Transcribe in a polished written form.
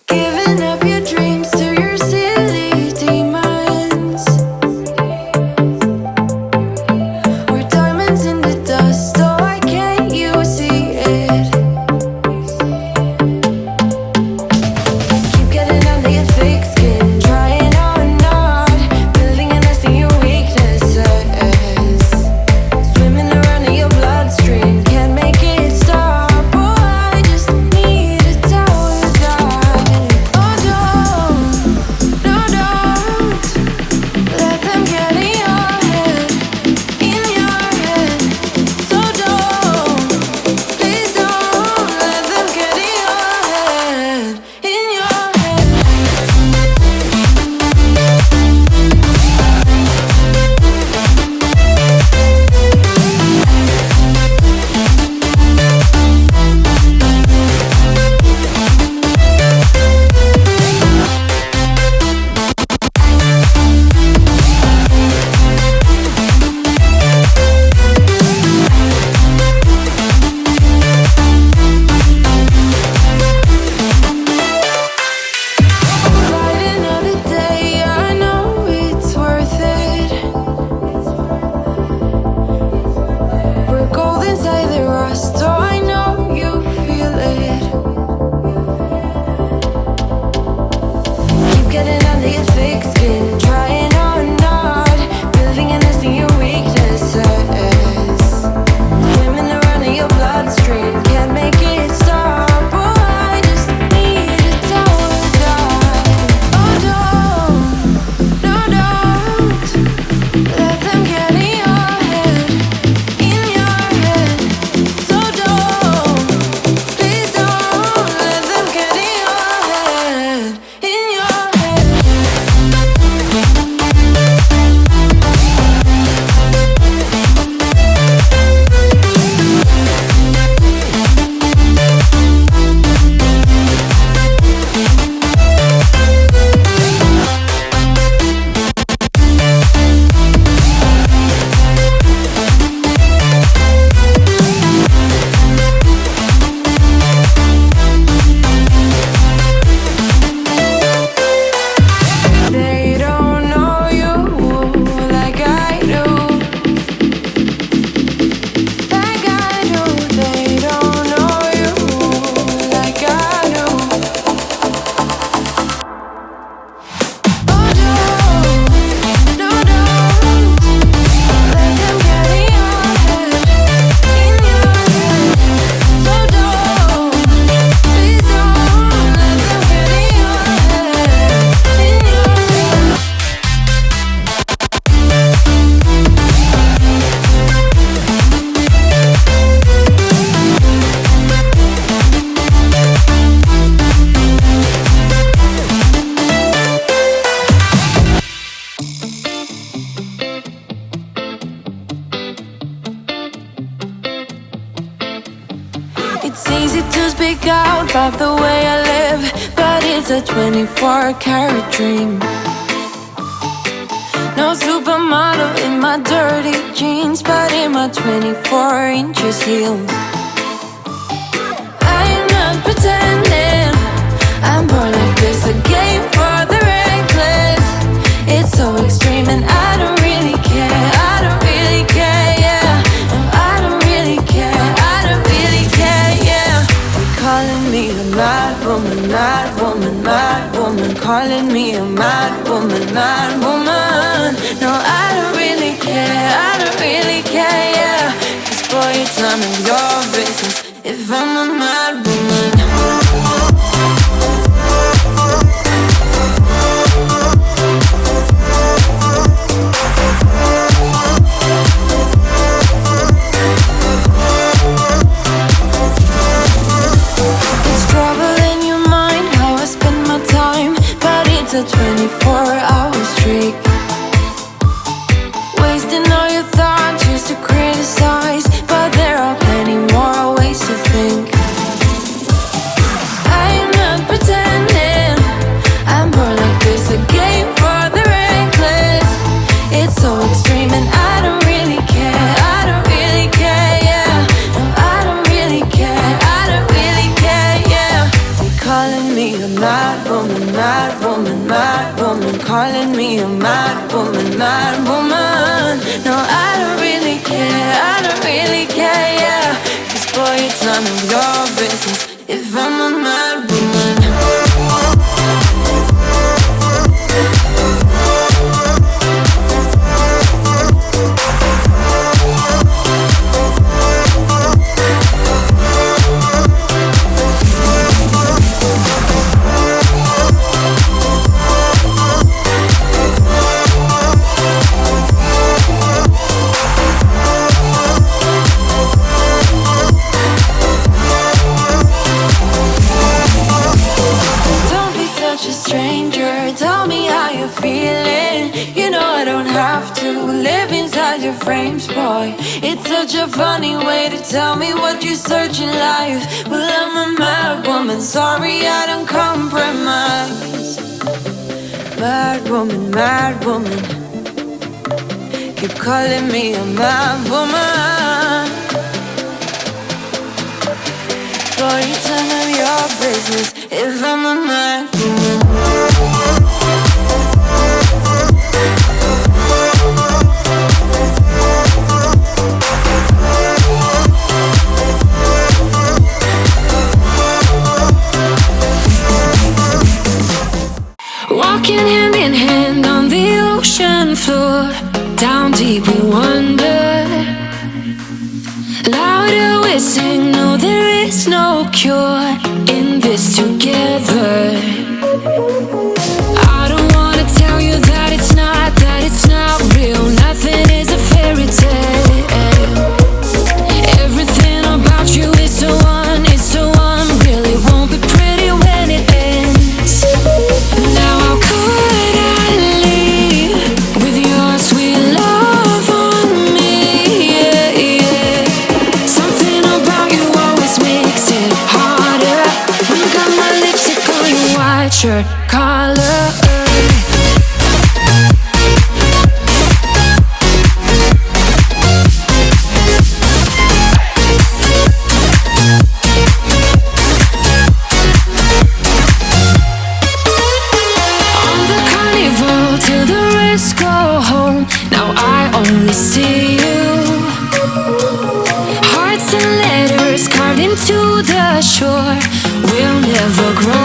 Giving up your dreams to your silly demons. We're diamonds in the dust, oh why can't you see it? Keep getting under your thick skin, trying or not, building a nest in your weaknesses. Swimming around in your bloodstream, can't make it stop. Oh, I just need to tell you that. Oh, don't, no, don't let them get in your head, in your head. So don't, please don't let them get in your head, in your head. Fight another day, I know it's worth it. We're gold inside the rust, oh I know you feel it. Keep getting under your thick skin, trying or not, building a nest in your weaknesses. Swimming around in your bloodstream, can't make it stop. Oh, I just need to tell you that. Oh, don't, no, don't let them get in your head, in your head. So don't, please don't let them get in your head, in your head. They don't know you like I do, like I do. They don't know you like I do. Oh, don't, no, don't let them get in your head, in your head. So don't, please don't let them get in your head, in your head. It's easy to speak out about the way I live, but it's a 24-karat dream. No supermodel in my dirty jeans, but in my 24 inches heels. I'm not pretending, I'm born like this, a game for the reckless. It's so extreme and I don't really care, I don't really care, yeah. No, I don't really care, I don't really care, yeah. They're calling me a mad woman, mad woman, mad woman. Calling me a mad woman, mad woman. No, I don't really care, I don't really care, yeah. 'Cause boy, it's none of your business if I'm a mad woman. It's trouble in your mind, how I spend my time, but it's a 24-hour streak. Wasting all your thoughts just to criticize, but there are plenty more ways to think. I'm not pretending, I'm born like this, a game for the reckless. It's so extreme and I don't really care, I don't really care, yeah. No, I don't really care, I don't really care, yeah. They're calling me a mad woman, mad woman, mad woman, calling me a mad woman, mad woman. No, I don't really care, I don't really care, yeah. 'Cause boy, it's none of your business if I'm a mad woman. Frames, boy, it's such a funny way to tell me what you search in life. Well, I'm a mad woman, sorry I don't compromise. Mad woman, keep calling me a mad woman. Boy, it's none of your business if I'm a mad woman. Walking hand in hand on the ocean floor, down deep we wander. Louder we sing, no there is no cure in this together. I don't wanna tell you that it's not real. Nothing is a fairy tale. Everything about you is so unreal. It won't be pretty when it ends. Now how could I leave with your sweet love on me? Yeah, yeah. Something about you always makes it harder. When you got my lipstick on your white shirt collar. See you, hearts and letters carved into the shore. We'll never grow